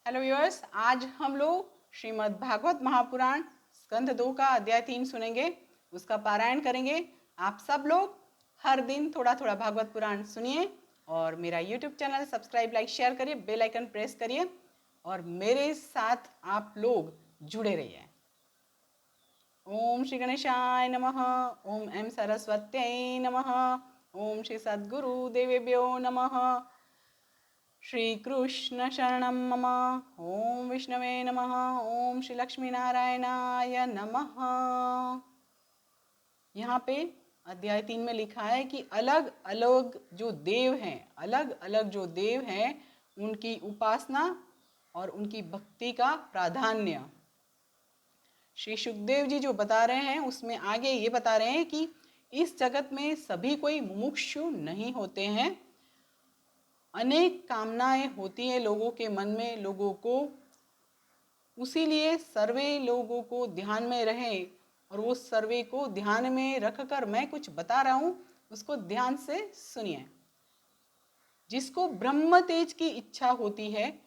Hello viewers, आज हम लोग श्रीमद् भागवत महापुराण स्कंद 2 का अध्याय 3 सुनेंगे, उसका पारायण करेंगे। आप सब लोग हर दिन थोड़ा थोड़ा भागवत पुराण सुनिए और मेरा YouTube channel subscribe, like, share करिए, बेल आइकन प्रेस करिए और मेरे साथ आप लोग जुड़े रहिए। ओम श्री गणेशाय नमः। ओम एम सरस्वत्यै नमः। ओम श्री सद्गुरु देवेभ्यो नमः। श्री कृष्ण शरणं मम। ओम विष्णवे नमः। ओम श्री लक्ष्मी नारायणाय नमः। यहाँ पे अध्याय 3 में लिखा है कि अलग अलग जो देव हैं उनकी उपासना और उनकी भक्ति का प्राधान्य श्री सुखदेव जी जो बता रहे हैं, उसमें आगे ये बता रहे हैं कि इस जगत में सभी कोई मुमुक्षु नहीं होते हैं। अनेक कामनाएं होती हैं लोगों के मन में, लोगों को, उसीलिए सर्वे लोगों को ध्यान में रहें और वो सर्वे को ध्यान में रखकर मैं कुछ बता रहा हूँ, उसको ध्यान से सुनिए। जिसको ब्रह्म तेज की इच्छा होती है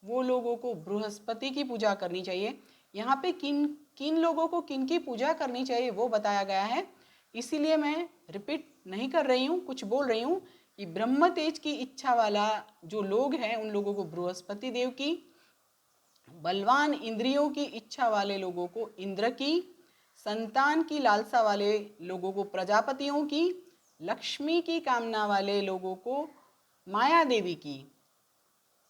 वो लोगों को बृहस्पति की पूजा करनी चाहिए। यहाँ पे किन किन लोगों को किन की पूजा करनी चाहिए वो बताया गया है, इसीलिए मैं रिपीट नहीं कर रही हूँ, कुछ बोल रही हूँ कि ब्रह्म तेज की इच्छा वाला जो लोग हैं उन लोगों को बृहस्पति देव की, बलवान इंद्रियों की इच्छा वाले लोगों को इंद्र की, संतान की लालसा वाले लोगों को प्रजापतियों की, लक्ष्मी की कामना वाले लोगों को माया देवी की,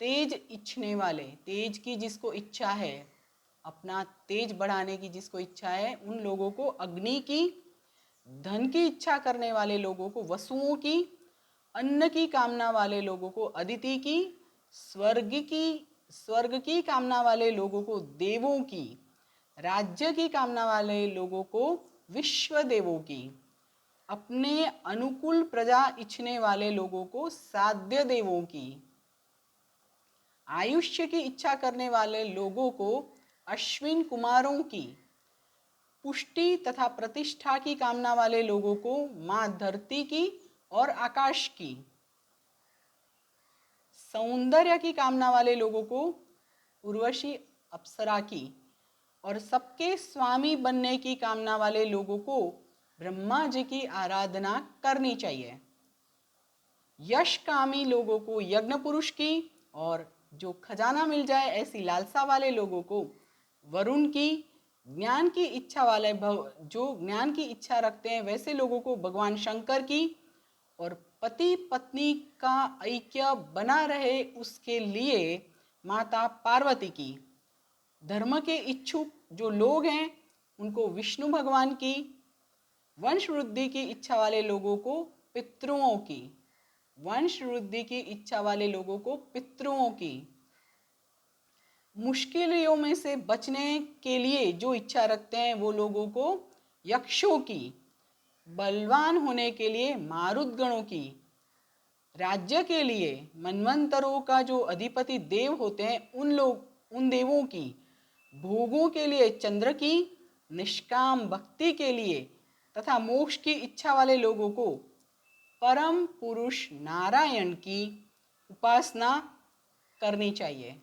तेज इच्छने वाले, तेज की जिसको इच्छा है, अपना तेज बढ़ाने की जिसको इच्छा है, उन लोगों को अग्नि की, धन की इच्छा करने वाले लोगों को वसुओं की, अन्न की कामना वाले लोगों को अदिति की, स्वर्ग की कामना वाले लोगों को देवों की, राज्य की कामना वाले लोगों को विश्व देवों की, अपने अनुकूल प्रजा इच्छने वाले लोगों को साध्य देवों की, आयुष्य की इच्छा करने वाले लोगों को अश्विन कुमारों की, पुष्टि तथा प्रतिष्ठा की कामना वाले लोगों को मां धरती की और आकाश की, सौंदर्य की कामना वाले लोगों को उर्वशी अप्सरा की, और सबके स्वामी बनने की कामना वाले लोगों को ब्रह्मा जी की आराधना करनी चाहिए। यश कामी लोगों को यज्ञ पुरुष की, और जो खजाना मिल जाए ऐसी लालसा वाले लोगों को वरुण की, ज्ञान की इच्छा वाले जो ज्ञान की इच्छा रखते हैं वैसे लोगों को भगवान शंकर की, और पति पत्नी का ऐक्य बना रहे उसके लिए माता पार्वती की, धर्म के इच्छुक जो लोग हैं उनको विष्णु भगवान की, वंश वृद्धि की इच्छा वाले लोगों को पितृओं की, वंश वृद्धि की इच्छा वाले लोगों को पितृओं की, मुश्किलों में से बचने के लिए जो इच्छा रखते हैं वो लोगों को यक्षों की, बलवान होने के लिए मारुतगणों की, राज्य के लिए मनवंतरों का जो अधिपति देव होते हैं उन देवों की, भोगों के लिए चंद्र की, निष्काम भक्ति के लिए तथा मोक्ष की इच्छा वाले लोगों को परम पुरुष नारायण की उपासना करनी चाहिए।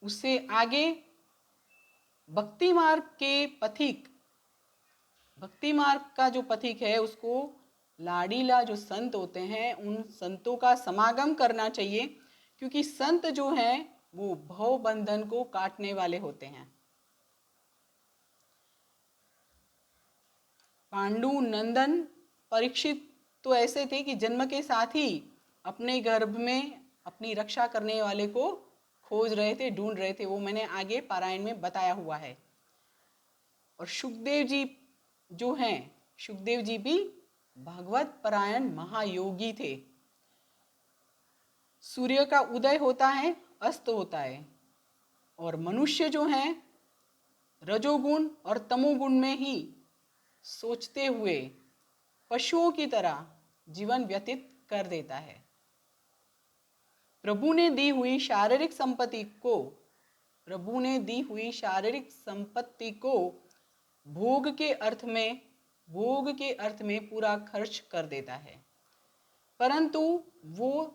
उससे आगे भक्ति मार्ग के पथिक, भक्ति मार्ग का जो पथिक है उसको लाडीला जो संत होते हैं उन संतों का समागम करना चाहिए, क्योंकि संत जो हैं वो भव बंधन को काटने वाले होते हैं। पांडु नंदन परीक्षित तो ऐसे थे कि जन्म के साथ ही अपने गर्भ में अपनी रक्षा करने वाले को खोज रहे थे, ढूंढ रहे थे, वो मैंने आगे पारायण में बताया हुआ है। और सुखदेव जी जो हैं, सुखदेव जी भी भागवत परायण महायोगी थे। सूर्य का उदय होता है, अस्त होता है, और मनुष्य जो हैं रजोगुण और तमोगुण में ही सोचते हुए पशुओं की तरह जीवन व्यतीत कर देता है। प्रभु ने दी हुई शारीरिक संपत्ति को भोग के अर्थ में पूरा खर्च कर देता है, परंतु वो